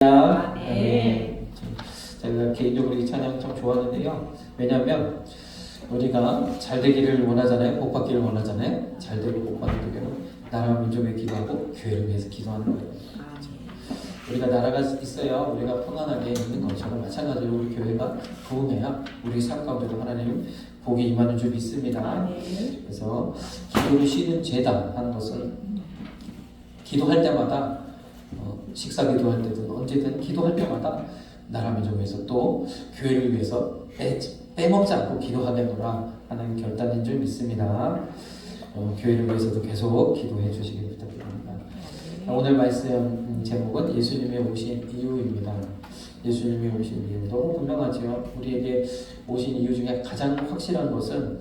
네. 제가 개인적으로 이 찬양 참 좋아하는데요. 왜냐하면 우리가 잘 되기를 원하잖아요. 복 받기를 원하잖아요. 잘 되고 복 받는 교회는 나라와 민족에 기도하고 교회를 위해서 기도하는 거예요. 우리가 나라가 있어야 우리가 평안하게 있는 것처럼 마찬가지로 우리 교회가 부흥해야 우리 삶 가운데도 하나님 복이 임하는 줄 믿습니다. 그래서 기도를 쉬는 죄다 하는 것은 기도할 때마다 식사 기도할 때든 언제든 기도할 때마다 나라 민족을 위해서 또 교회를 위해서 빼먹지 않고 기도하겠노라 하는 결단인 줄 믿습니다. 교회를 위해서도 계속 기도해 주시길 부탁드립니다. 오늘 말씀 제목은 예수님이 오신 이유입니다. 예수님이 오신 이유 너무 분명하죠. 우리에게 오신 이유 중에 가장 확실한 것은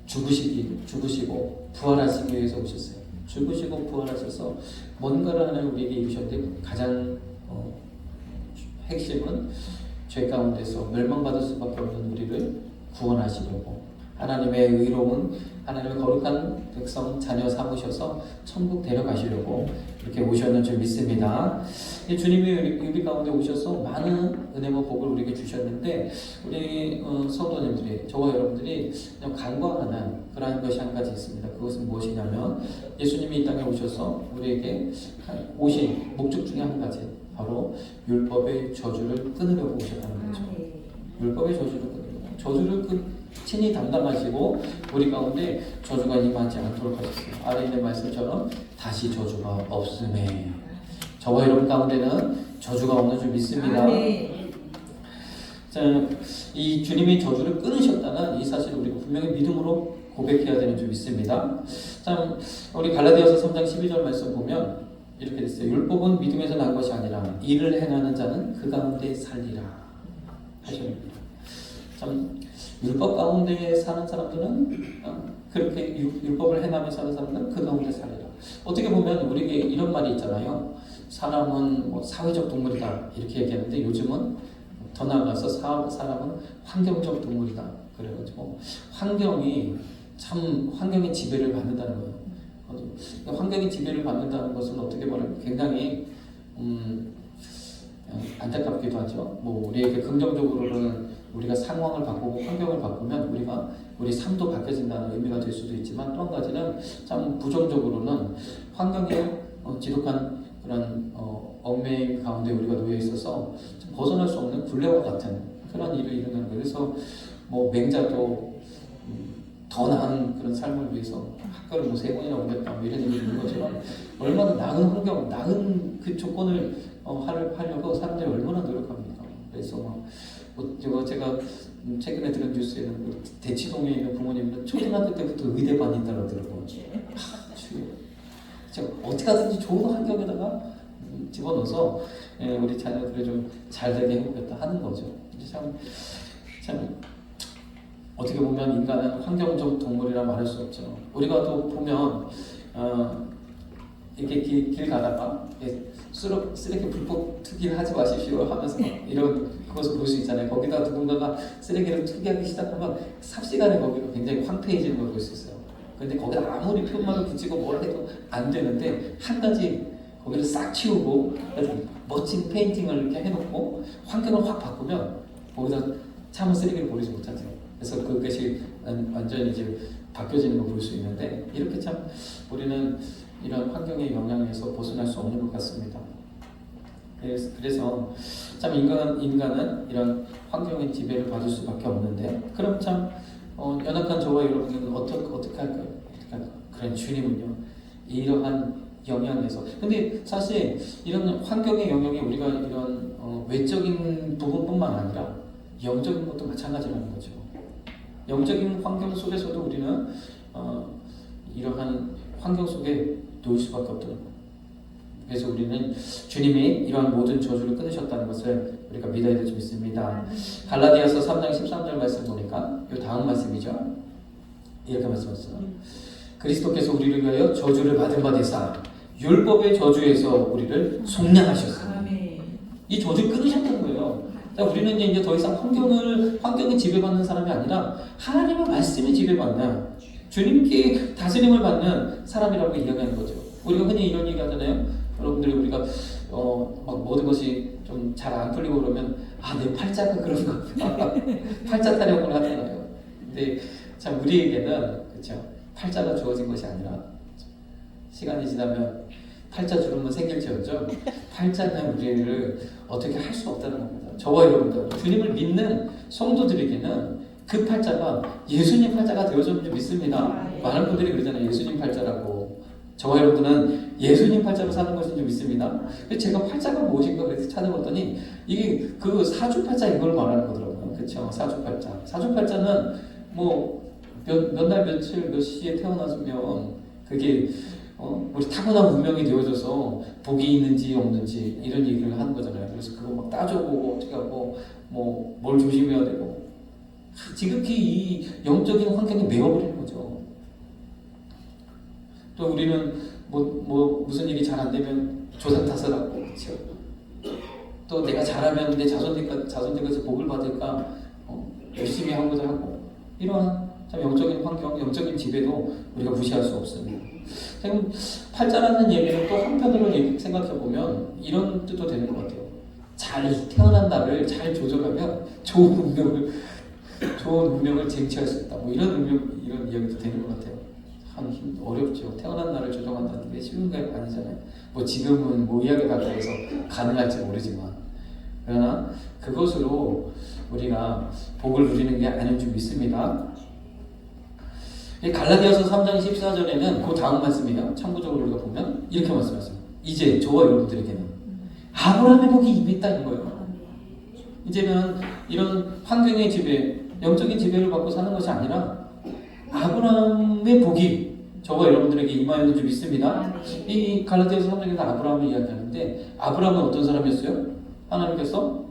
죽으시고 부활하시기 위해서 오셨어요. 죽으시고 부활하셔서 뭔가를 하나님 우리에게 이루셨는데 가장 핵심은 죄 가운데서 멸망받을 수밖에 없는 우리를 구원하시려고 하나님의 의로운 하나님의 거룩한 백성 자녀 삼으셔서 천국 데려가시려고 이렇게 오셨는 줄 믿습니다. 주님이 우리 가운데 오셔서 많은 은혜와 복을 우리에게 주셨는데 우리 성도님들이 저와 여러분들이 그냥 간과하는 그러한 것이 한 가지 있습니다. 그것은 무엇이냐면 예수님이 이 땅에 오셔서 우리에게 오신 목적 중에 한 가지 바로 율법의 저주를 끊으려고 오셨다는 거죠. 율법의 저주를 끊으려고 저주를 친히 담당하시고 우리 가운데 저주가 임하지 않도록 하셨어요. 아래 있는 말씀처럼 다시 저주가 없음에 저와 여러분 가운데는 저주가 없는 줄 믿습니다. 자, 이 주님이 저주를 끊으셨다는 이 사실을 우리가 분명히 믿음으로 고백해야 되는 줄 믿습니다. 자, 우리 갈라디아서 3장 12절 말씀 보면 이렇게 됐어요. 율법은 믿음에서 난 것이 아니라 일을 행하는 자는 그 가운데 살리라 하십니다. 참 율법 가운데 사는 사람들은 그렇게 율법을 행하며 사는 사람들은 그 가운데 살리라. 어떻게 보면 우리에게 이런 말이 있잖아요. 사람은 뭐 사회적 동물이다 이렇게 얘기하는데 요즘은 더 나아가서 사람은 환경적 동물이다. 그래가지고 환경이 지배를 받는다는 거예요. 환경이 지배를 받는다는 것은 어떻게 보면 굉장히 안타깝기도 하죠. 뭐 우리에게 긍정적으로는 우리가 상황을 바꾸고 환경을 바꾸면 우리 삶도 바뀌어진다는 의미가 될 수도 있지만 또 한 가지는 참 부정적으로는 환경에 지독한 그런 얽매임 가운데 우리가 놓여 있어서 벗어날 수 없는 굴레와 같은 그런 일을 일어나는 거예요. 그래서 뭐 맹자도 더 나은 그런 삶을 위해서 학교를 뭐 3번이나 옮겼다 뭐 이런 얘기 있는 것처럼 얼마나 나은 환경, 나은 그 조건을 하려고 사람들이 얼마나 노력합니까? 그래서 제가 최근에 들은 뉴스에는 대치동에 있는 부모님은 초등학교 때부터 의대반이 있다고 들었고 제가 어떻게 하든지 좋은 환경에다가 집어넣어서 우리 자녀들을 좀 잘 되게 해보겠다 하는 거죠. 참 어떻게 보면 인간은 환경적 동물이라 말할 수 없죠. 우리가 또 보면 이렇게 길 가다가 쓰레기 불법 투기를 하지 마십시오 하면서 이런 그것을 볼 수 있잖아요. 거기다 누군가가 쓰레기를 투기하기 시작하면 삽시간에 거기가 굉장히 황폐해지는 걸 볼 수 있어요. 근데 거기다 아무리 표말을 붙이고 뭘 해도 안 되는데 한 가지 거기를 싹 치우고 멋진 페인팅을 이렇게 해놓고 환경을 확 바꾸면 거기다 참은 쓰레기를 버리지 못하죠. 그래서 그것이 완전히 이제 바뀌어지는 걸 볼 수 있는데 이렇게 참 우리는 이런 환경의 영향에서 벗어날 수 없는 것 같습니다. 그래서 참 인간은 이런 환경의 지배를 받을 수밖에 없는데 그럼 참 연약한 저와 여러분들은 어떻게 할까요? 그런 주님은요 이러한 영향에서 근데 사실 이런 환경의 영향이 우리가 이런 외적인 부분뿐만 아니라 영적인 것도 마찬가지라는 거죠. 영적인 환경 속에서도 우리는 이러한 환경 속에 놓일 수밖에 없다는 거예요. 그래서 우리는 주님이 이러한 모든 저주를 끊으셨다는 것을 우리가 믿어야 될 줄 믿습니다. 갈라디아서 3장 13절 말씀 보니까 이 다음 말씀이죠. 이렇게 말씀하셨어요. 그리스도께서 우리를 위하여 저주를 받은 바 되사 율법의 저주에서 우리를 속량하셨어요. 이 저주 끊으셨다는 거예요. 우리는 이제 더 이상 환경에 지배받는 사람이 아니라 하나님의 말씀에 지배받는 주님께 다스림을 받는 사람이라고 이야기하는 거죠. 우리가 흔히 이런 얘기 하잖아요. 여러분들이 우리가 막 모든 것이 좀 잘 안 풀리고 그러면 내 팔자가 그런 거구나. 팔자 타령을 하잖아요. 근데 참 우리에게는 그렇죠. 팔자가 주어진 것이 아니라 시간이 지나면 팔자 주름은 생길지언정 팔자는 우리를 어떻게 할 수 없다는 겁니다. 저와 여러분들 주님을 믿는 성도들에게는 그 팔자가 예수님 팔자가 되어주는 줄 믿습니다. 많은 분들이 그러잖아요. 예수님 팔자라고. 저와 여러분은 예수님 팔자로 사는 것인 줄 믿습니다. 제가 팔자가 무엇인가 그래서 찾아봤더니 이게 그 사주팔자 이걸 말하는 거더라고요. 그렇죠? 사주팔자. 사주팔자는 뭐 몇 날 며칠 몇 시에 태어났으면 그게 우리 타고난 운명이 되어져서 복이 있는지 없는지 이런 얘기를 하는 거잖아요. 그래서 그거 막 따져보고 어떻게 하고 뭐 뭘 조심해야 되고 지극히 이 영적인 환경에 메어버리는 거죠. 또 우리는 무슨 일이 잘 안 되면 조상 탓을 하고 그렇죠. 또 내가 잘하면 내 자손들까지 복을 받을까 열심히 하고자 하고 이러한 참 영적인 환경, 영적인 지배도 우리가 무시할 수 없습니다. 팔자라는 얘기는 또 한편으로 생각해보면 이런 뜻도 되는 것 같아요. 잘 태어난 날을 잘 조절하면 좋은 운명을 쟁취할 수 있다. 뭐 이런 이야기도 되는 것 같아요. 참 어렵죠. 태어난 날을 조정한다는 게 쉬운 게 아니잖아요. 뭐 지금은 뭐 의학에 발달해서 가능할지 모르지만 그러나 그것으로 우리가 복을 누리는 게 아닌 줄 믿습니다. 갈라디아서 3장 14절에는 그 다음 말씀이에요. 참고적으로 우리가 보면 이렇게 말씀하세요. 이제 저와 여러분들에게는 아브라함의 복이 임했다는 거예요. 이제는 이런 환경의 지배, 영적인 지배를 받고 사는 것이 아니라 아브라함의 복이 저와 여러분들에게 임하였는 줄 믿습니다. 이 갈라디아서 3장에서 아브라함을 이야기하는데 아브라함은 어떤 사람이었어요? 하나님께서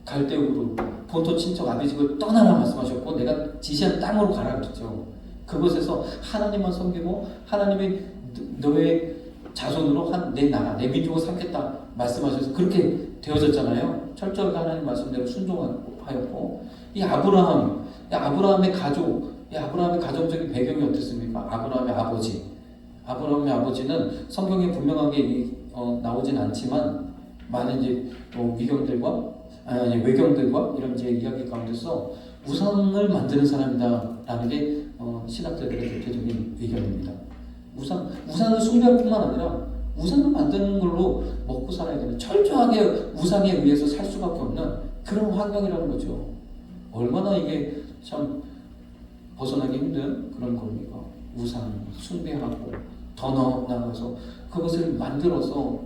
갈대우로 본토 친척 아비 집을 떠나라 말씀하셨고 내가 지시한 땅으로 가라 그랬죠. 그곳에서 하나님만 섬기고 하나님이 너의 자손으로 내 나라, 내 민족을 삼겠다 말씀하셔서 그렇게 되어졌잖아요. 철저하게 하나님 말씀대로 순종하였고 이 아브라함의 가족, 아브라함의 가정적인 배경이 어땠습니까? 아브라함의 아버지는 성경에 분명하게 나오진 않지만 많은 이제 외경들과 이런 이제 이야기 가운데서 우상을 만드는 사람이다라는 게 신학자들의 대표적인 의견입니다. 우상을 숭배할 뿐만 아니라 우상을 만드는 걸로 먹고 살아야 되는 철저하게 우상에 의해서 살 수밖에 없는 그런 환경이라는 거죠. 얼마나 이게 참 벗어나기 힘든 그런 겁니까? 우상 숭배하고 더 나아가서 그것을 만들어서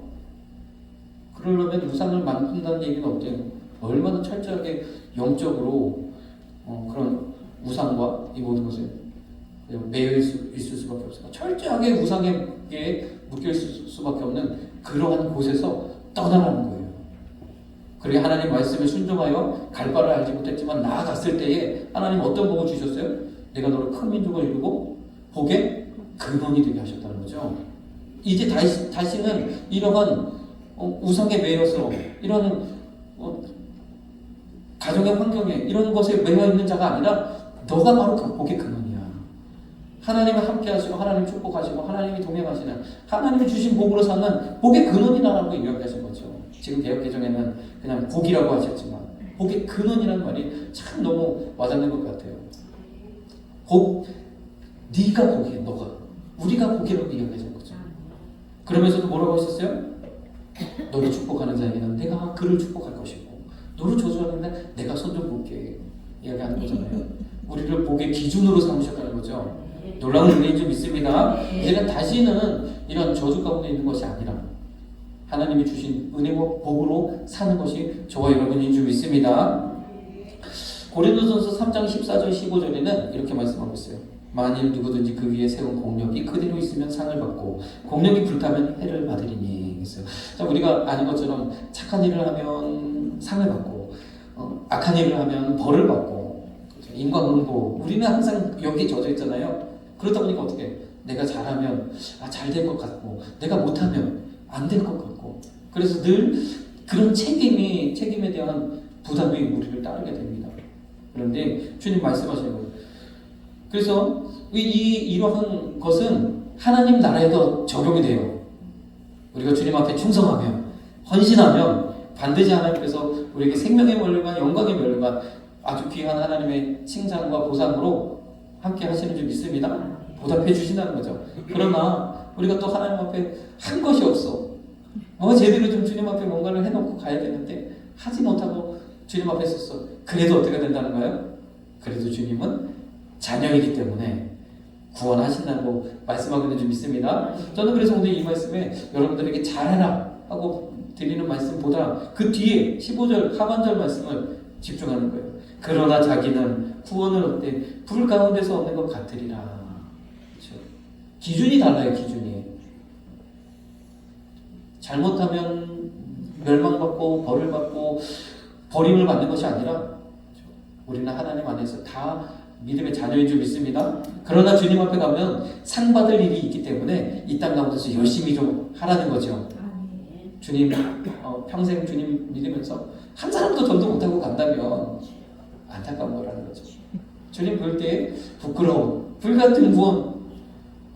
그러려면 우상을 만든다는 얘기는 어때요? 얼마나 철저하게 영적으로 그런 우상과 이 모든 것을 매여 있을 수밖에 없어요. 철저하게 우상에 묶여 있을 수밖에 없는 그러한 곳에서 떠나라는 거예요. 그리고 하나님 말씀에 순종하여 갈 바를 알지 못했지만 나아갔을 때에 하나님 어떤 복을 주셨어요? 내가 너를 큰 민족을 이루고 복의 근원이 되게 하셨다는 거죠. 이제 다시는 이러한 우상에 매여서 이런 가정의 환경에 이런 것에 매여 있는 자가 아니라 너가 바로 그 복의 근원이야. 하나님과 함께 하시고 하나님 축복하시고 하나님이 동행하시는 하나님이 주신 복으로 사는 복의 근원이라고 이야기하신 거죠. 지금 개혁개정에는 그냥 복이라고 하셨지만 복의 근원이라는 말이 참 너무 와닿는 것 같아요. 네가 복이야. 너가 우리가 복이라고 이야기하신 거죠. 그러면서도 뭐라고 하셨어요? 너를 축복하는 자에게는 내가 그를 축복할 것이고 너를 저주하는데 내가 손 좀 볼게 이야기하는 거잖아요. 우리를 복의 기준으로 삼으셨다는 거죠. 놀라운 은혜인 줄 믿습니다. 이제는 다시는 이런 저주 가운데 있는 것이 아니라 하나님이 주신 은혜와 복으로 사는 것이 저와 여러분인 줄 믿습니다. 고린도전서 3장 14절 15절에는 이렇게 말씀하고 있어요. 만일 누구든지 그 위에 세운 공력이 그대로 있으면 상을 받고 공력이 불타면 해를 받으리니 했어요. 자, 우리가 아는 것처럼 착한 일을 하면 상을 받고 악한 일을 하면 벌을 받고 인과응보 우리는 항상 여기에 젖어 있잖아요. 그러다 보니까 어떻게 내가 잘하면 잘 될 것 같고 내가 못하면 안 될 것 같고 그래서 늘 그런 책임에 대한 부담이 우리를 따르게 됩니다. 그런데 주님 말씀하시는 거예요. 그래서 이러한 것은 하나님 나라에도 적용이 돼요. 우리가 주님 앞에 충성하며 헌신하면 반드시 하나님께서 우리에게 생명의 멸류관, 영광의 멸류관, 아주 귀한 하나님의 칭찬과 보상으로 함께 하시는 줄 믿습니다. 보답해 주신다는 거죠. 그러나 우리가 또 하나님 앞에 한 것이 없어. 제대로 좀 주님 앞에 뭔가를 해놓고 가야 되는데 하지 못하고 주님 앞에 섰어. 그래도 어떻게 된다는 거예요? 그래도 주님은 자녀이기 때문에 구원하신다고 말씀하고 있는 줄 믿습니다. 저는 그래서 오늘 이 말씀에 여러분들에게 잘해라 하고 드리는 말씀보다 그 뒤에 15절 하반절 말씀을 집중하는 거예요. 그러나 자기는 구원을 얻되 불 가운데서 얻는 것 같으리라. 그렇죠? 기준이 달라요. 기준이. 잘못하면 멸망받고 벌을 받고 버림을 받는 것이 아니라 우리는 하나님 안에서 다 믿음의 자녀인 줄 믿습니다. 그러나 주님 앞에 가면 상 받을 일이 있기 때문에 이 땅 가운데서 열심히 좀 하라는 거죠. 주님 평생 주님 믿으면서 한 사람도 전도 못하고 간다면 안타까운 거라는 거죠. 주님 볼 때 부끄러운 불같은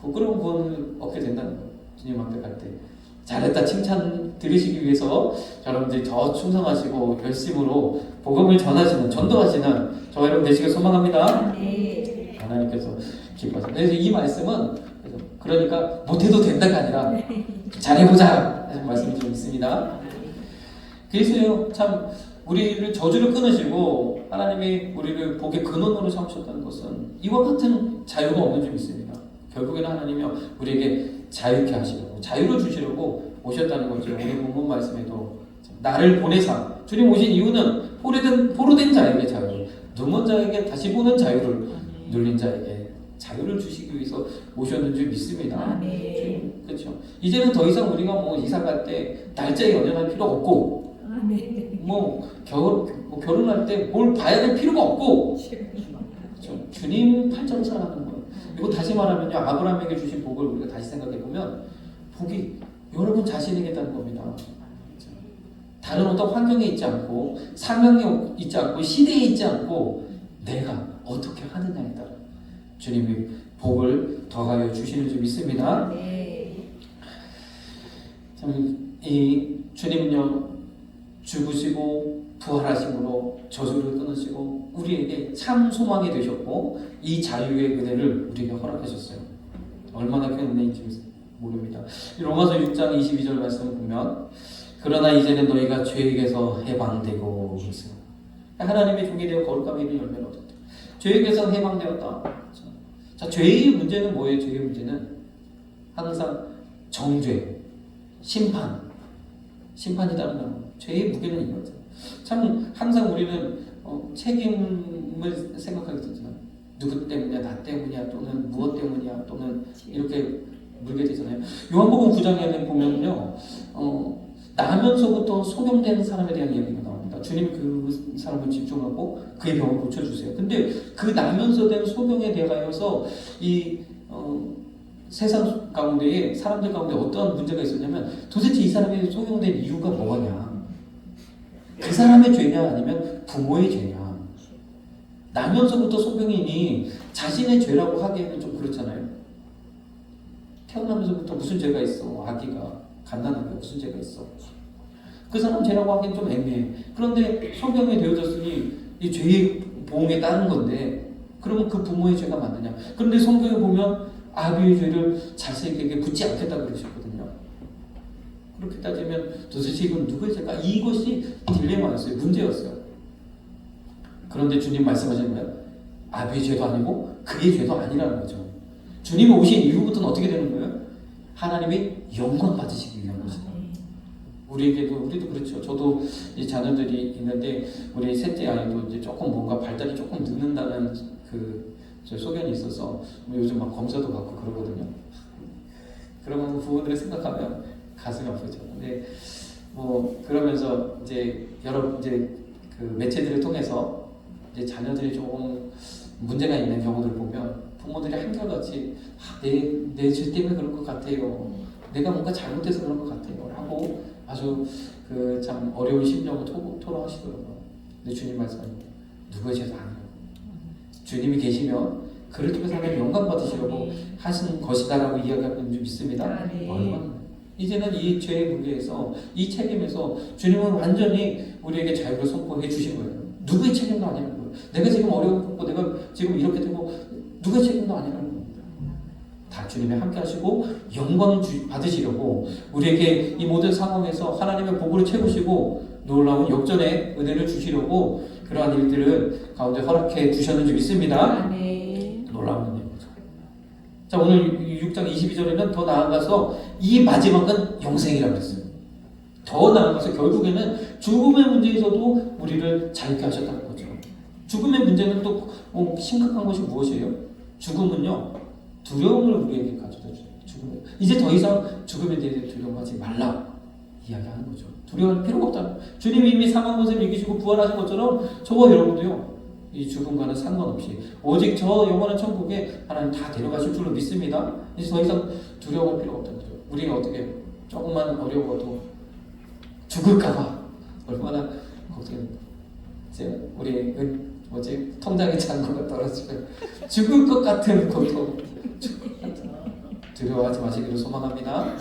부끄러운 구원을 얻게 된다는 거예요. 주님 앞에 갈 때 잘했다 칭찬 들으시기 위해서 여러분들이 더 충성하시고 열심으로 복음을 전하시는 전도하시는 저와 여러분 되시길 소망합니다. 네. 하나님께서 기뻐하시고 그래서 이 말씀은 그러니까 못해도 된다가 아니라 잘해보자 하는 말씀이 좀 있습니다. 그래서요 참 우리를 저주를 끊으시고 하나님이 우리를 복의 근원으로 삼으셨다는 것은 이와 같은 자유가 없는 줄 믿습니다. 결국에는 하나님이 우리에게 자유케 하시려고 자유를 주시려고 오셨다는 거죠. 오늘 본문 말씀에도 나를 보내사 주님 오신 이유는 포로된 자에게 자유, 눈먼 자에게 다시 보는 자유를 눌린 자에게 자유를 주시기 위해서 오셨는 줄 믿습니다. 네. 그렇죠. 이제는 더 이상 우리가 이사 갈 때 날짜에 연연할 필요 없고 네. 결혼할 때 뭘 봐야 될 필요가 없고 그렇죠. 주님 팔자로 살아가는 거예요. 이거 다시 말하면요 아브라함에게 주신 복을 우리가 다시 생각해 보면 복이 여러분 자신에게 있다는 겁니다. 다른 어떤 환경에 있지 않고 사명에 있지 않고 시대에 있지 않고 내가 어떻게 하느냐에 따라 주님이 복을 더하여 주시는 줄 믿습니다. 네. 참, 이 주님은요 죽으시고 부활하심으로 저주를 끊으시고 우리에게 참 소망이 되셨고 이 자유의 은혜를 우리에게 허락하셨어요. 얼마나 큰 은혜인지 모릅니다. 로마서 6장 22절 말씀을 보면 그러나 이제는 너희가 죄에게서 해방되고 있어요. 하나님의 종이 되어 거룩함의 이를 열매를 얻었다. 죄에게서 해방되었다. 자, 죄의 문제는 뭐예요? 죄의 문제는 항상 정죄, 심판이라는 거. 죄의 무게는 이거죠. 참 항상 우리는 책임을 생각하게 되잖아요. 누구 때문이야, 나 때문이야, 또는 무엇 때문이야, 또는 이렇게 물게 되잖아요. 요한복음 9장에 보면요, 나면서부터 소경된 사람에 대한 이야기가 나옵니다. 주님 그 사람을 집중하고 그의 병을 고쳐주세요. 근데 그 나면서 된 소경에 대하여서 이 세상 가운데에 사람들 가운데 어떠한 문제가 있었냐면 도대체 이 사람이 소경된 이유가 뭐냐? 그 사람의 죄냐 아니면 부모의 죄냐? 나면서부터 소경이니 자신의 죄라고 하기에는 좀 그렇잖아요. 태어나면서부터 무슨 죄가 있어? 아기가 갓난아기가 무슨 죄가 있어? 그 사람 죄라고 하기엔 좀 애매해. 그런데 소경이 되어졌으니 이 죄의 보응에 따른 건데 그러면 그 부모의 죄가 맞느냐? 그런데 성경에 보면 아비의 죄를 자식에게 붙지 않겠다 그러셨거든요. 그렇게 따지면 도대체 이건 누구의 죄가? 이것이 딜레마였어요. 문제였어요. 그런데 주님 말씀하시는 거예요. 아비의 죄도 아니고 그의 죄도 아니라는 거죠. 주님이 오신 이후부터는 어떻게 되는 거예요? 하나님의 영광 받으시기 위한 것이다. 우리도 그렇죠. 저도 이 자녀들이 있는데 우리 셋째 아이도 이제 조금 뭔가 발달이 조금 늦는다는 저 소견이 있어서 요즘 막 검사도 받고 그러거든요. 그러면 부모들을 생각하면 가슴이 아프죠. 근데 그러면서 이제 그 매체들을 통해서 이제 자녀들이 조금 문제가 있는 경우들을 보면 부모들이 한결같이 내 죄 때문에 그런 것 같아요. 내가 뭔가 잘못해서 그런 것 같아요. 라고 아주 참 어려운 심정을 토로하시더라고요. 근데 주님 말씀합니다. 누구의 죄도 아니에요. 주님이 계시면 그를 통해서 하나님 영광 받으시려고 하신 것이다라고 이야기하고 있는 줄 믿습니다. 네. 얼마나 이제는 이 죄의 무게에서 이 책임에서 주님은 완전히 우리에게 자유를 선포해 주신 거예요. 누구의 책임도 아니라는 거예요. 내가 지금 어려움 겪고 내가 지금 이렇게 되고 누구의 책임도 아니라는 겁니다. 다 주님이 함께 하시고 영광 받으시려고 우리에게 이 모든 상황에서 하나님의 복으로 채우시고 놀라운 역전의 은혜를 주시려고 그러한 일들을 가운데 허락해 주셨는지 믿습니다. 아멘. 놀라운 은혜입니다. 자, 오늘 6장 22절에는 더 나아가서 이 마지막은 영생이라고 했어요. 더 나아가서 결국에는 죽음의 문제에서도 우리를 자유케 하셨다는 거죠. 죽음의 문제는 또 심각한 것이 무엇이에요? 죽음은요, 두려움을 우리에게 가져다 줘요. 죽음. 이제 더 이상 죽음에 대해 두려워하지 말라 이야기하는 거죠. 두려워할 필요가 없다. 주님이 이미 사망 권세를 이기시고 부활하신 것처럼 저와 여러분도요, 이 죽음과는 상관없이 오직 저 영원한 천국에 하나님 다 데려가실 줄로 믿습니다. 이제 더 이상 두려워할 필요가 없다는 거죠. 우리가 어떻게 조금만 어려워도 죽을까봐 얼마나 걱정입니까? 이제 우리 통장에 잔고가 떨어지면 죽을 것 같은 고통, 두려워하지 마시기를 소망합니다.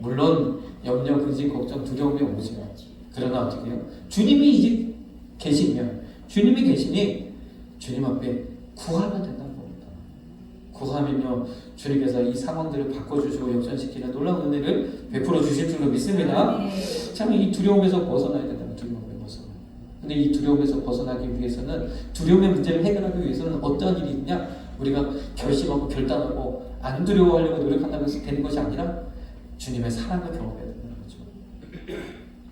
물론 염려, 근심, 걱정, 두려움이 오지만 그러나 어떻게 해요? 주님이 이제 계시면 주님이 계시니 주님 앞에 구하면 된다는 겁니다. 구하면요, 주님께서 이 상황들을 바꿔주시고 역전시키는 놀라운 은혜를 베풀어 주실 줄로 믿습니다. 참 이 두려움에서 벗어나야 된다는 두려움에 벗어나. 근데 이 두려움에서 벗어나기 위해서는 두려움의 문제를 해결하기 위해서는 어떠한 일이 있냐? 우리가 결심하고 결단하고 안 두려워하려고 노력한다고 해서 되는 것이 아니라 주님의 사랑을 경험해야 된다는 거죠.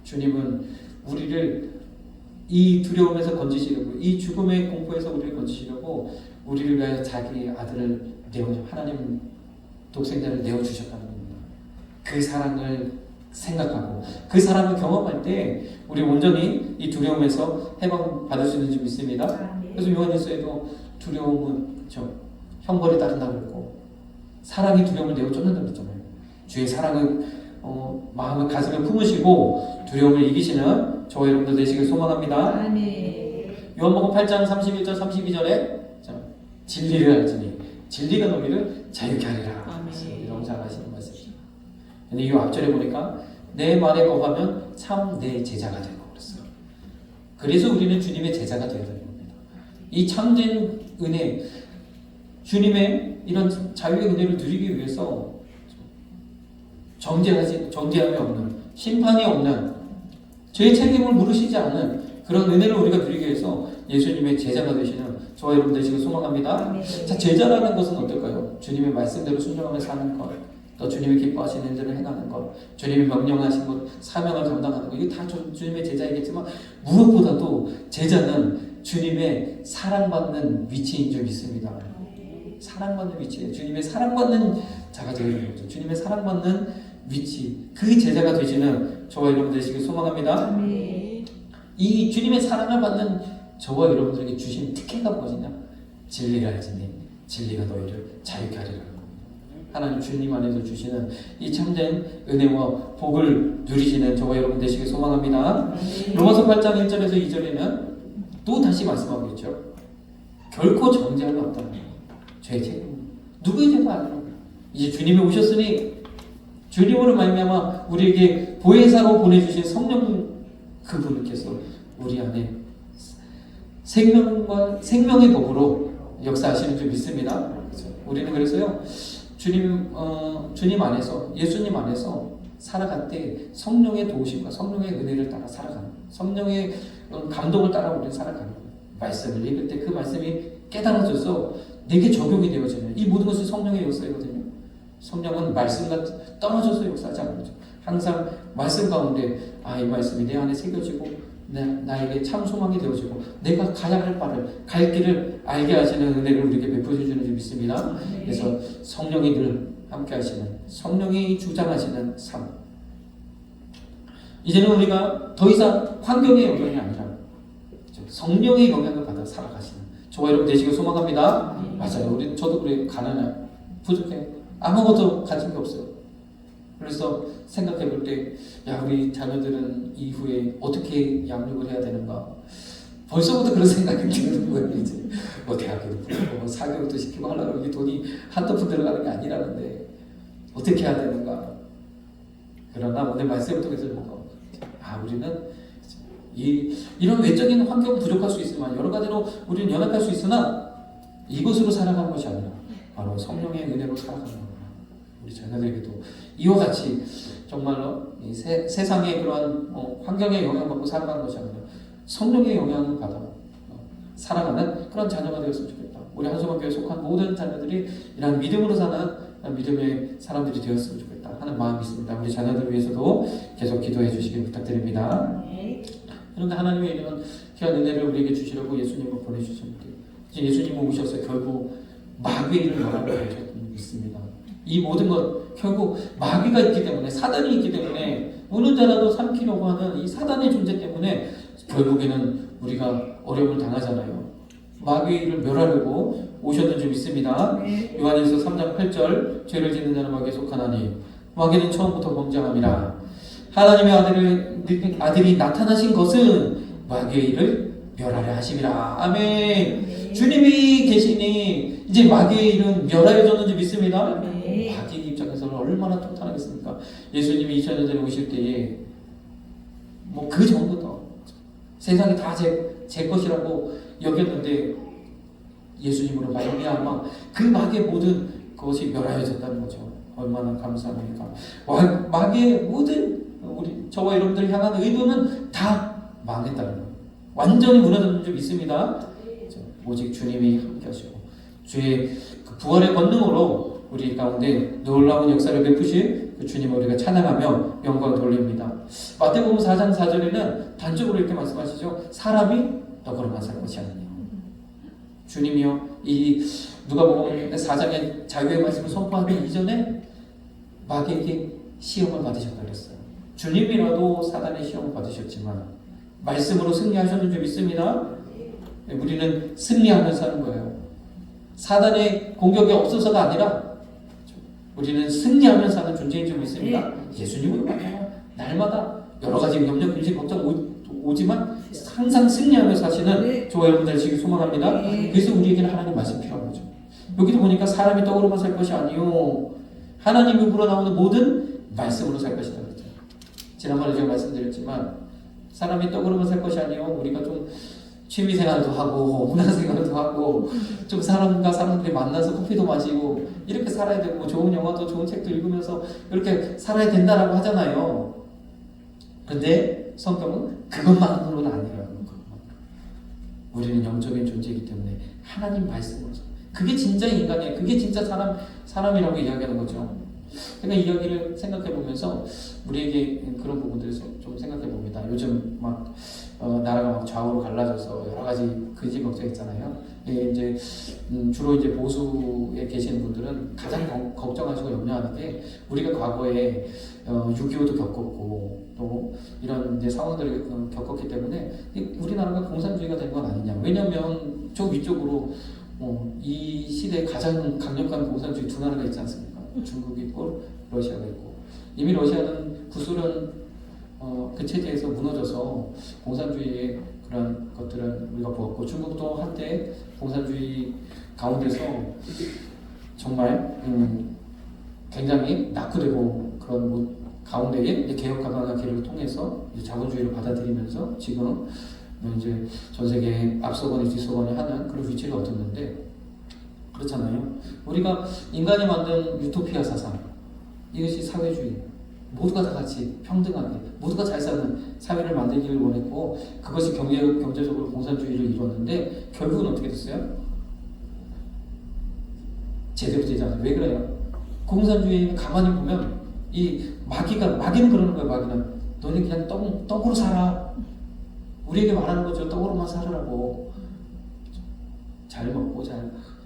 주님은 우리를 이 두려움에서 건지시려고, 이 죽음의 공포에서 우리를 건지시려고 우리를 위하여 자기 아들을 하나님 독생자를 내어주셨다는 겁니다. 그 사랑을 생각하고 그 사랑을 경험할 때 우리 온전히 이 두려움에서 해방받을 수 있는지 믿습니다. 그래서 요한일서에도 두려움은 형벌이 따른다고 했고 사랑이 두려움을 내어 쫓는다고 했잖아요. 주의 사랑을 마음을 가슴에 품으시고 두려움을 이기시는 저와 여러분들 되시길 소망합니다. 요한복음 8장 31절 32절에 진리를 알지니 진리가 너희를 자유케 하리라. 너무 잘 아시는 말씀이죠. 근데 이 앞절에 보니까 내 말에 거하면 참 내 제자가 되고 그랬어요. 그래서 우리는 주님의 제자가 되어야 되는 겁니다. 이 참된 은혜, 주님의 이런 자유의 은혜를 누리기 위해서 정죄함이 없는, 심판이 없는, 죄의 책임을 물으시지 않는 그런 은혜를 우리가 누리기 위해서 예수님의 제자가 되시는 저와 여러분 되시길 소망합니다. 자, 제자라는 것은 어떨까요? 주님의 말씀대로 순종하며 사는 것, 또 주님이 기뻐하시는 일들을 행하는 것, 주님이 명령하신 것, 사명을 감당하는 것, 이게 다 주님의 제자이겠지만 무엇보다도 제자는 주님의 사랑받는 위치인 줄 믿습니다. 사랑받는 위치에 주님의 사랑받는 자가 되는 거죠. 주님의 사랑받는 위치, 그 제자가 되시는 저와 여러분 되시길 소망합니다. 이 주님의 사랑을 받는 저와 여러분들에게 주신 특혜가 무엇이냐? 진리를 알지니 진리가 너희를 자유케 하리라. 하나님 주님 안에서 주시는 이 참된 은혜와 복을 누리시는 저와 여러분 되시길 소망합니다. 로마서 8장 1절에서 2절에는 또 다시 말씀하고 있죠. 결코 정죄함이 없다는 거예요. 죄의 책임. 누구의 죄가 아니라 이제 주님이 오셨으니 주님으로 말미암아 우리에게 보혜사로 보내주신 성령 그분께서 우리 안에 생명의 법으로 역사하시는 줄 믿습니다. 우리는 그래서요 주님 안에서 예수님 안에서 살아갈 때 성령의 도우심과 성령의 은혜를 따라 살아가는 성령의 감동을 따라 우리는 살아가는 거예요. 말씀을 읽을 때 그 말씀이 깨달아져서 내게 적용이 되어지는 이 모든 것이 성령의 역사이거든요. 성령은 말씀과 떨어져서 역사하지 않는 거죠. 항상 말씀 가운데 이 말씀이 내 안에 새겨지고 나에게 참 소망이 되어지고 내가 가야 할 바를 갈 길을 알게 하시는 은혜를 우리에게 베풀어 주시는 줄 믿습니다. 그래서 성령이 늘 함께 하시는 성령이 주장하시는 삶. 이제는 우리가 더 이상 환경의 영향이 아니라 성령의 영향을 받아 살아가시는 저와 여러분 되시길 소망합니다. 맞아요. 저도 그래 가난해 부족해 아무것도 가진 게 없어요. 그래서 생각해 볼 때, 우리 자녀들은 이후에 어떻게 양육을 해야 되는가? 벌써부터 그런 생각이 드는 거예요, 이제. 대학교도 보내고, 사교육도 시키고 하려고 이게 돈이 한두 푼 들어가는 게 아니라는데, 어떻게 해야 되는가? 그러나 오늘 말씀을 통해서 우리는 이런 외적인 환경 부족할 수 있지만 여러 가지로 우리는 연약할 수 있으나 이것으로 살아가는 것이 아니라 바로 성령의 은혜로 살아가는 겁니다. 우리 자녀들에게도 이와 같이 정말로 이 세상의 그러한 환경에 영향받고 살아가는 것이 아니라 성령의 영향을 받아 살아가는 그런 자녀가 되었으면 좋겠다. 우리 한소만교회에 속한 모든 자녀들이 이런 믿음으로 사는 믿음의 사람들이 되었으면 좋겠다 하는 마음이 있습니다. 우리 자녀들을 위해서도 계속 기도해 주시길 부탁드립니다. 네. 그런데 하나님의 이런 귀한 은혜를 우리에게 주시려고 예수님을 보내주셨는데 이제 예수님은 오셔서 결국 마귀의 일을 멸하려고 하셨습니다. 이 모든 것 결국 마귀가 있기 때문에 사단이 있기 때문에 우는 자라도 삼키려고 하는 이 사단의 존재 때문에 결국에는 우리가 어려움을 당하잖아요. 마귀의 일을 멸하려고 오셨는 줄 믿습니다. 네. 요한일서 3장 8절 죄를 짓는 자는 마귀에 속하나니 마귀는 처음부터 범죄함이라. 하나님의 아들이 나타나신 것은 마귀의 일을 멸하려 하심이라. 아멘. 네. 주님이 계시니 이제 마귀의 일은 멸하여졌는 줄 믿습니다. 네. 마귀 입장에서는 얼마나 통탄하겠습니까? 예수님이 2000년 전에 오실 때에 뭐 그 전부터 세상이 다 제 것이라고 여겼는데 예수님으로 말미암아 그 마귀의 모든 것이 멸하여졌다는 거죠. 얼마나 감사합니까? 마귀의 모든 저와 여러분들 향한 의도는 다 망했다는 거예요. 완전히 무너졌는 줄 믿습니다. 오직 주님이 함께 하시고 주의 그 부활의 권능으로 우리 가운데 놀라운 역사를 베푸실 그 주님을 우리가 찬양하며 영광을 돌립니다. 마태복음 4장 4절에는 단적으로 이렇게 말씀하시죠. 사람이 떡으로만 살 것이 아니냐. 주님이요, 이 누가복음 4장의 자유의 말씀을 선포하기 이전에 마귀에게 시험을 받으셨다 그랬어요. 주님이라도 사단의 시험을 받으셨지만 말씀으로 승리하셨는 줄 믿습니다. 우리는 승리하면서 사는 거예요. 사단의 공격이 없어서가 아니라 우리는 승리하면서 사는 존재인 줄 믿습니다. 예수님은 날마다 여러 가지 염려, 근심, 걱정 오지만 항상 승리하면서 사시는 저와 여러분들 되시길 소망합니다. 그래서 우리에게는 하나님 말씀이 필요한 거죠. 여기도 보니까 사람이 떡으로만 살 것이 아니요 하나님이 불어나오는 모든 말씀으로 살 것이다 그랬죠. 지난번에 제가 말씀드렸지만 사람이 떡으로만 살 것이 아니요 우리가 좀 취미생활도 하고 문화생활도 하고 좀 사람과 사람들이 만나서 커피도 마시고 이렇게 살아야 되고 좋은 영화도 좋은 책도 읽으면서 이렇게 살아야 된다라고 하잖아요. 근데 성경은 그것만으로는 아니라는 거. 우리는 영적인 존재이기 때문에 하나님 말씀으로 그게 진짜 인간이에요. 그게 진짜 사람이라고 이야기하는 거죠. 제가 이야기를 생각해 보면서 우리에게 그런 부분들을 좀 생각해 봅니다. 요즘 막 나라가 막 좌우로 갈라져서 여러 가지 근심 걱정 있잖아요. 이제 주로 이제 보수에 계시는 분들은 가장 걱정하시고 염려하는 게 우리가 과거에 6.25도 겪었고 또 이런 이제 상황들을 겪었기 때문에 우리나라가 공산주의가 된 건 아니냐. 왜냐하면 저 위쪽으로 이 시대에 가장 강력한 공산주의 두 나라가 있지 않습니까? 중국이 있고 러시아가 있고 이미 러시아는 구소련 그 체제에서 무너져서 공산주의의 그런 것들은 우리가 보았고 중국도 한때 공산주의 가운데서 정말 굉장히 낙후되고 그런 가운데에 개혁 가방의 길을 통해서 이제 자본주의를 받아들이면서 지금 이제 전 세계 앞서거니 뒤서거니 하는 그런 위치를 얻었는데 그렇잖아요. 우리가 인간이 만든 유토피아 사상 이것이 사회주의 모두가 다 같이 평등하게 모두가 잘 사는 사회를 만들기를 원했고 그것이 경제적으로 공산주의를 이루었는데 결국은 어떻게 됐어요? 제대로 되지 않아요. 왜 그래요? 공산주의는 가만히 보면 이 마귀는 그러는 거예요. 마귀는 너네 그냥 떡으로 살아. 우리에게 말하는 거죠. 떡으로만 살으라고. 잘 먹고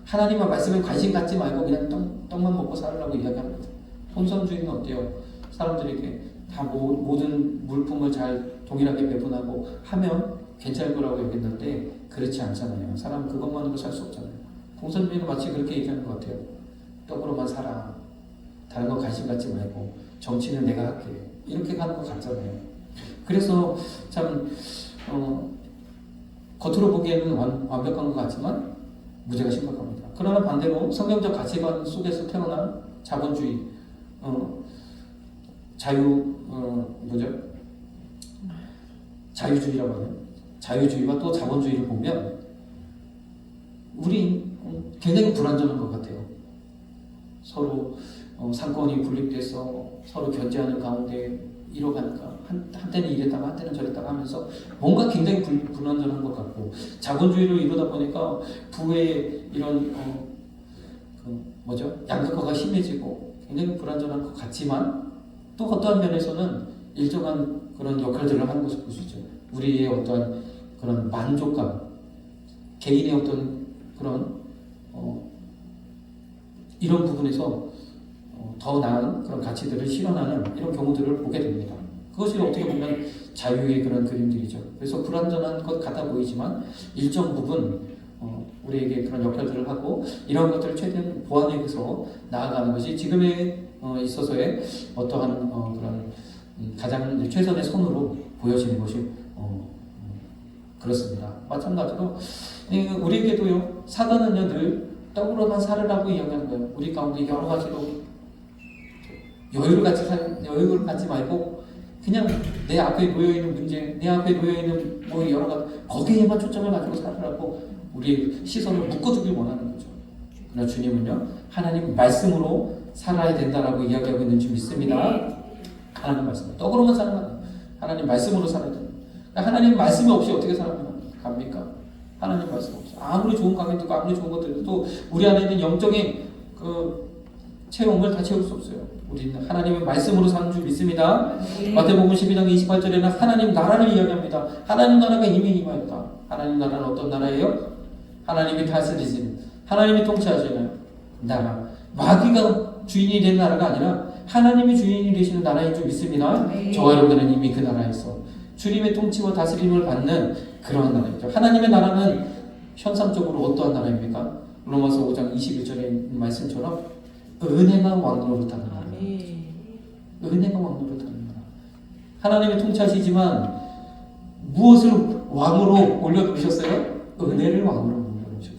하나님의 말씀에 관심 갖지 말고 그냥 떡만 먹고 살으라고 이야기합니다. 혼선주의는 어때요? 사람들에게 다 모든 물품을 잘 동일하게 배분하고 하면 괜찮을 거라고 여겼는데 그렇지 않잖아요. 사람은 그것만으로 살 수 없잖아요. 공산주의는 마치 그렇게 얘기하는 것 같아요. 떡으로만 살아. 다른 거 관심 갖지 말고 정치는 내가 할게. 이렇게 가는 것 같잖아요. 그래서 참 겉으로 보기에는 완벽한 것 같지만 문제가 심각합니다. 그러나 반대로 성경적 가치관 속에서 태어난 자본주의 뭐죠? 자유주의라고 하는 자유주의와 또 자본주의를 보면 우리 굉장히 불완전한 것 같아요. 서로 상권이 분립돼서 서로 견제하는 가운데 이뤄가니까 한때는 이랬다가 한때는 저랬다가 하면서 뭔가 굉장히 불완전한 것 같고, 자본주의를 이루다 보니까 부의 이런 양극화가 심해지고 굉장히 불완전한 것 같지만, 또 어떠한 면에서는 일정한 그런 역할들을 하는 것을 볼 수 있죠. 우리의 어떠한 그런 만족감, 개인의 어떤 그런 이런 부분에서 더 나은 그런 가치들을 실현하는 이런 경우들을 보게 됩니다. 그것이 어떻게 보면 자유의 그런 그림들이죠. 그래서 불완전한 것 같아 보이지만 일정 부분 우리에게 그런 역할들을 하고, 이런 것들을 최대한 보완해서 나아가는 것이 지금에 있어서의 어떠한 그런 가장 최선의 선으로 보여지는 것이 그렇습니다. 마찬가지로 우리에게도요, 사단은요 늘 떡으로만 살으라고 이야기하는 거예요. 우리 가운데 여러 가지로 여유를 갖지 말고 그냥 내 앞에 놓여있는 문제, 내 앞에 놓여있는 뭐 여러 가지, 거기에만 초점을 가지고 살으라고 우리 시선을 묶어두길 원하는 거죠. 그러나 주님은요, 하나님 말씀으로 살아야 된다라고 이야기하고 있는 줄 믿습니다. 하나님 말씀, 떡으로만 사는 거 아니에요. 하나님 말씀으로 살아야 돼요. 하나님 말씀이 없이 어떻게 살아갑니까? 하나님 말씀 없이 아무리 좋은 강의도 있고 아무리 좋은 것들도 우리 안에 있는 영적인 그 체험을 다 채울 수 없어요. 우리는 하나님의 말씀으로 사는 줄 믿습니다. 마태복음 12장 28절에는 하나님 나라를 이야기합니다. 하나님 나라가 이미 임하였다. 하나님 나라는 어떤 나라예요? 하나님이 다스리시는, 하나님이 통치하시는 나라. 마귀가 주인이 된 나라가 아니라 하나님이 주인이 되시는 나라인 줄 믿습니다. 저와 여러분들은 이미 그 나라에서 주님의 통치와 다스림을 받는 그러한 나라이죠. 하나님의 나라는 현상적으로 어떠한 나라입니까? 로마서 5장 21절의 말씀처럼 은혜가 왕노릇하는 나라. 은혜가 왕노릇하는 나라. 하나님이 통치하시지만 무엇을 왕으로 올려놓으셨어요? 은혜를 왕으로 올려놓으셨어요.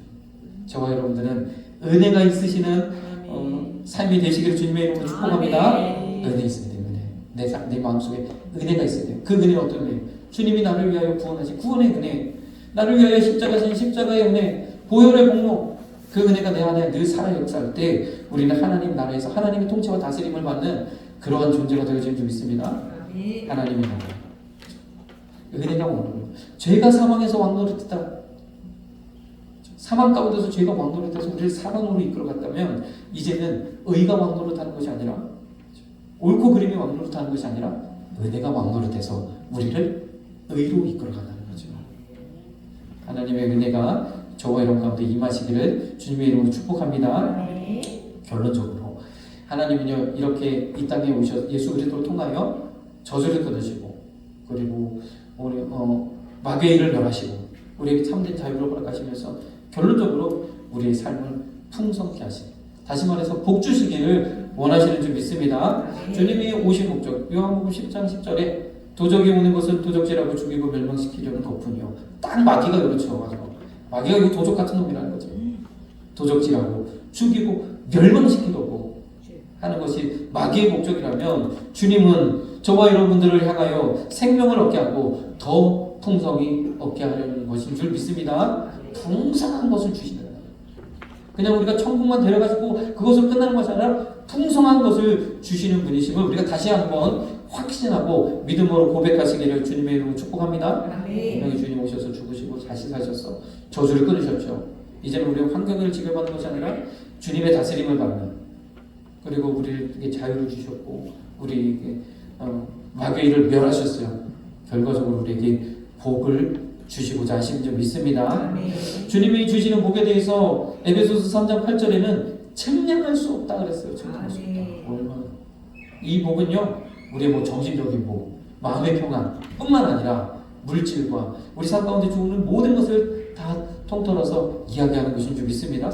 저와 여러분들은 은혜가 있으시는 삶이 되시기를 주님의 이름으로 축복합니다. 은혜 있어야 돼요. 은혜. 내 마음속에 은혜가 있어야 돼요. 그 은혜는 어떤 은혜예요? 주님이 나를 위하여 구원하신 구원의 은혜, 나를 위하여 십자가신 십자가의 은혜, 보혈의 공로, 그 은혜가 내 안에 늘 살아 역사할 때 우리는 하나님 나라에서 하나님의 통치와 다스림을 받는 그러한 존재가 되어질 줄 믿습니다. 하나님의 나라. 은혜가 왕노릇. 죄가 사망에서 왕노릇했다. 사망 가운데서 죄가 왕노릇해서 우리를 사망으로 이끌어갔다면, 이제는 의가 왕노릇하는 것이 아니라, 옳고 그름이 왕노릇하는 것이 아니라 은혜가 왕노릇해서 우리를 의로 이끌어간다는 거죠. 하나님의 은혜가 저와 여러분 가운데 임하시기를 주님의 이름으로 축복합니다. 결론적으로 하나님은요, 이렇게 이 땅에 오셔서 예수 그리스도를 통하여 저주를 끊으시고, 그리고 우리 마귀의 일을 멸하시고 우리에게 참된 자유를 허락하시면서 결론적으로 우리의 삶을 풍성케 하시고, 다시 말해서 복 주시기를 원하시는 줄 믿습니다. 주님이 오신 목적, 요한복음 10장 10절에 도적이 오는 것은 도적질하고 죽이고 멸망시키려는 것뿐이요. 딱 마귀가 그렇죠. 마귀가 이 도적 같은 놈이라는 거죠. 도적질하고 죽이고 멸망시키려고 하는 것이 마귀의 목적이라면, 주님은 저와 여러분들을 향하여 생명을 얻게 하고 더 풍성히 얻게 하려는 것인 줄 믿습니다. 풍성한 것을 주시는 거예요. 그냥 우리가 천국만 데려가지고 그것을 끝나는 것이 아니라 풍성한 것을 주시는 분이심을 우리가 다시 한번 확신하고 믿음으로 고백하시기를 주님의 이름으로 축복합니다. 분명히 주님 오셔서 죽으시고 다시 사셔서 저주를 끊으셨죠. 이제는 우리가 환경을 지배받는 것이 아니라 주님의 다스림을 받는, 그리고 우리에게 자유를 주셨고 우리에게 마귀의 일을 멸하셨어요. 결과적으로 우리에게 복을 주시고자 하신 줄 믿습니다. 주님이 주시는 복에 대해서 에베소서 3장 8절에는 측량할 수 없다 그랬어요. 측량할 수 없다. 얼마나. 이 복은요, 우리의 뭐 정신적인 복, 마음의 평안 뿐만 아니라 물질과 우리 삶 가운데 주는 모든 것을 다 통틀어서 이야기하는 것인 줄 믿습니다.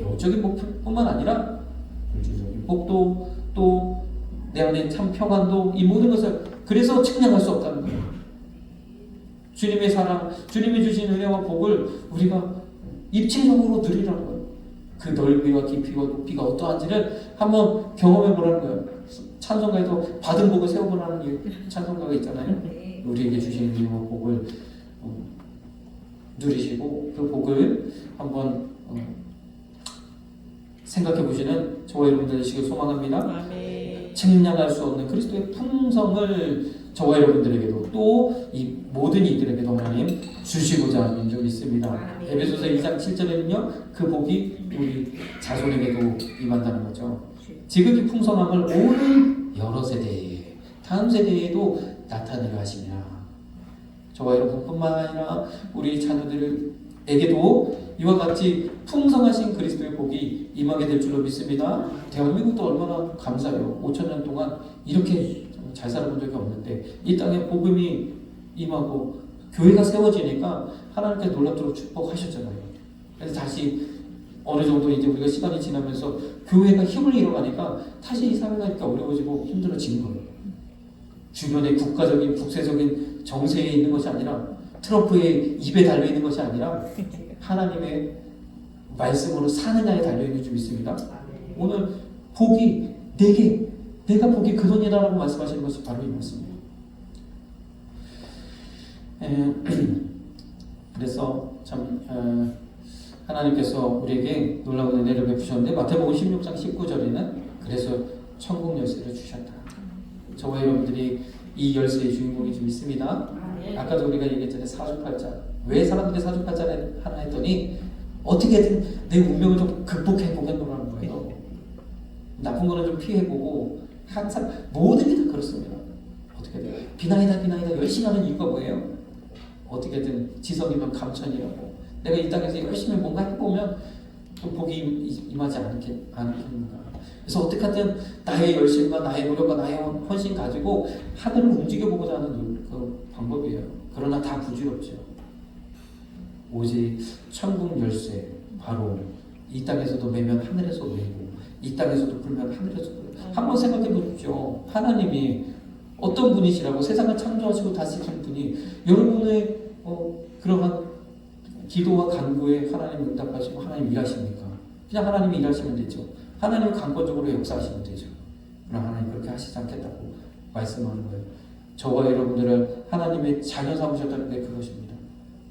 영적인 복뿐만 아니라 물질적인 복도, 또 내 안에 참 평안도, 이 모든 것을 그래서 측량할 수 없다는 거예요. 주님의 사랑, 주님이 주신 은혜와 복을 우리가 입체적으로 누리라는 거예요. 그 넓이와 깊이와 높이가 어떠한지를 한번 경험해 보라는 거예요. 찬송가에도 받은 복을 세워보라는 찬송가가 있잖아요. 네. 우리에게 주시는 이 복을 누리시고 그 복을 한번 생각해 보시는 저와 여러분들 되시길 소망합니다. 아멘. 측량할 수 없는 그리스도의 풍성을 저와 여러분들에게도 또 이 모든 이들에게도 하나님 주시고자 하는 줄 믿습니다. 아멘. 에베소서 2장 7절에는요 그 복이 우리 자손에게도 임한다는 거죠. 지극히 풍성함을 온 여러 세대에 다음 세대에도 나타내려 하시니라. 저와 여러분뿐만 아니라 우리 자녀들에게도 이와 같이 풍성하신 그리스도의 복이 임하게 될 줄로 믿습니다. 대한민국도 얼마나 감사해요. 5,000년 동안 이렇게 잘 살아본 적이 없는데 이 땅에 복음이 임하고 교회가 세워지니까 하나님께서 놀랍도록 축복하셨잖아요. 그래서 다시 어느 정도 이제 우리가 시간이 지나면서 교회가 힘을 잃어가니까 다시 이 사회가 이렇게 어려워지고 힘들어진 거예요. 주변에 국가적인 국세적인 정세에 있는 것이 아니라 트럼프의 입에 달려 있는 것이 아니라 하나님의 말씀으로 사느냐에 달려 있는 줄 믿습니다. 오늘 복이 내가 복이 근원이라고 말씀하시는 것이 바로 이 말씀이에요. 그래서 참 하나님께서 우리에게 놀라운 은혜를 베푸셨는데 마태복음 16장 19절에는 그래서 천국 열쇠를 주셨다. 저와 여러분들이 이 열쇠의 주인공이 좀 있습니다. 아까도 우리가 얘기했잖아요. 사주팔자. 왜 사람들이 사주팔자를 하나 했더니 어떻게든 내 운명을 좀 극복해보겠노라는 거예요. 나쁜 거는 좀 피해보고 항상 모든 게 다 그렇습니다. 어떻게든 비나이다 열심히 하는 이유가 뭐예요? 어떻게든 지성이면 감천이라고 내가 이 땅에서 열심히 뭔가 해보면 좀 복이 임하지 않겠는가. 그래서 어떻게 하든 나의 열심과 나의 노력과 나의 헌신 가지고 하늘을 움직여보고자 하는 그 방법이에요. 그러나 다 부질없죠. 오직 천국 열쇠 바로 이 땅에서도 매면 하늘에서 매고 이 땅에서도 불면 하늘에서 불고. 한번 생각해 보십시오. 하나님이 어떤 분이시라고 세상을 창조하시고 다스리신 분이 여러분의 그러한 기도와 간구에 하나님 응답하시고 하나님 일하십니까? 그냥 하나님이 일하시면 되죠. 하나님은 강권적으로 역사하시면 되죠. 그러나 하나님 그렇게 하시지 않겠다고 말씀하는 거예요. 저와 여러분들을 하나님의 자녀 삼으셨다는 게 그것입니다.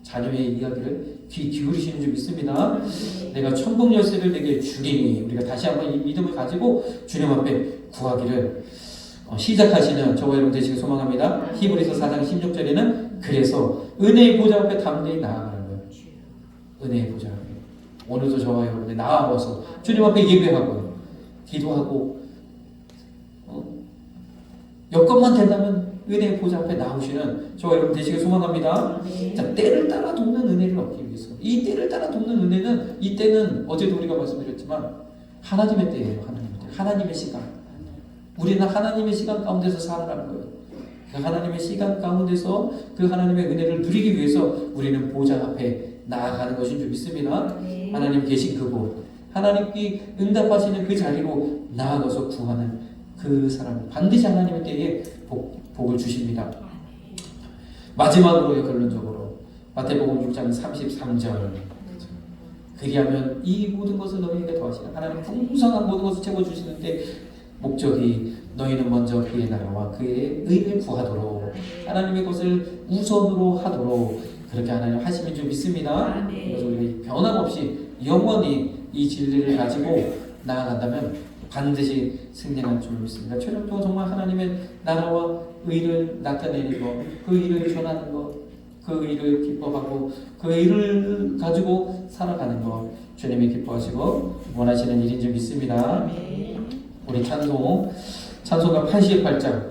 자녀의 이야기를 귀 기울이시는 줄 믿습니다. 내가 천국 열쇠를 내게 주리니 우리가 다시 한번 이 믿음을 가지고 주님 앞에 구하기를 시작하시는 저와 여러분 되시길 소망합니다. 히브리서 4장 16절에는 그래서 은혜의 보좌 앞에 담대히 나아가는 거예요. 은혜의 보좌 앞에 오늘도 저와 여러분들 나아가서 주님 앞에 예배하고 기도하고 여건만 된다면 은혜의 보좌 앞에 나오시는 저와 여러분 되시길 소망합니다. 자, 때를 따라 돕는 은혜를 얻기 위해서 이 때를 따라 돕는 은혜는 이 때는 어제도 우리가 말씀드렸지만 하나님의 때예요. 하나님의 시간. 우리는 하나님의 시간 가운데서 살아가는 거예요. 그 하나님의 시간 가운데서 그 하나님의 은혜를 누리기 위해서 우리는 보좌 앞에 나아가는 것인 줄 믿습니다. 하나님 계신 그곳, 하나님께 응답하시는 그 자리로 나아가서 구하는 그 사람 반드시 하나님의 때에 복을 주십니다. 마지막으로요, 결론적으로 마태복음 6장 33절 그리하면 이 모든 것을 너희에게 더하시라. 하나님 풍성한 모든 것을 채워주시는데 목적이 너희는 먼저 그의 나라와 그의 의를 구하도록 하나님의 것을 우선으로 하도록 그렇게 하나님 하시면 줄 믿습니다. 그래서 우리가 변함없이 영원히 이 진리를 가지고 나아간다면 반드시 승리할 줄 믿습니다. 최종적으로 정말 하나님의 나라와 의를 나타내는 것, 그 의를 전하는 것, 그 의를 기뻐하고 그 의를 가지고 살아가는 것 주님이 기뻐하시고 원하시는 일인 줄 믿습니다. 우리 찬송가 88장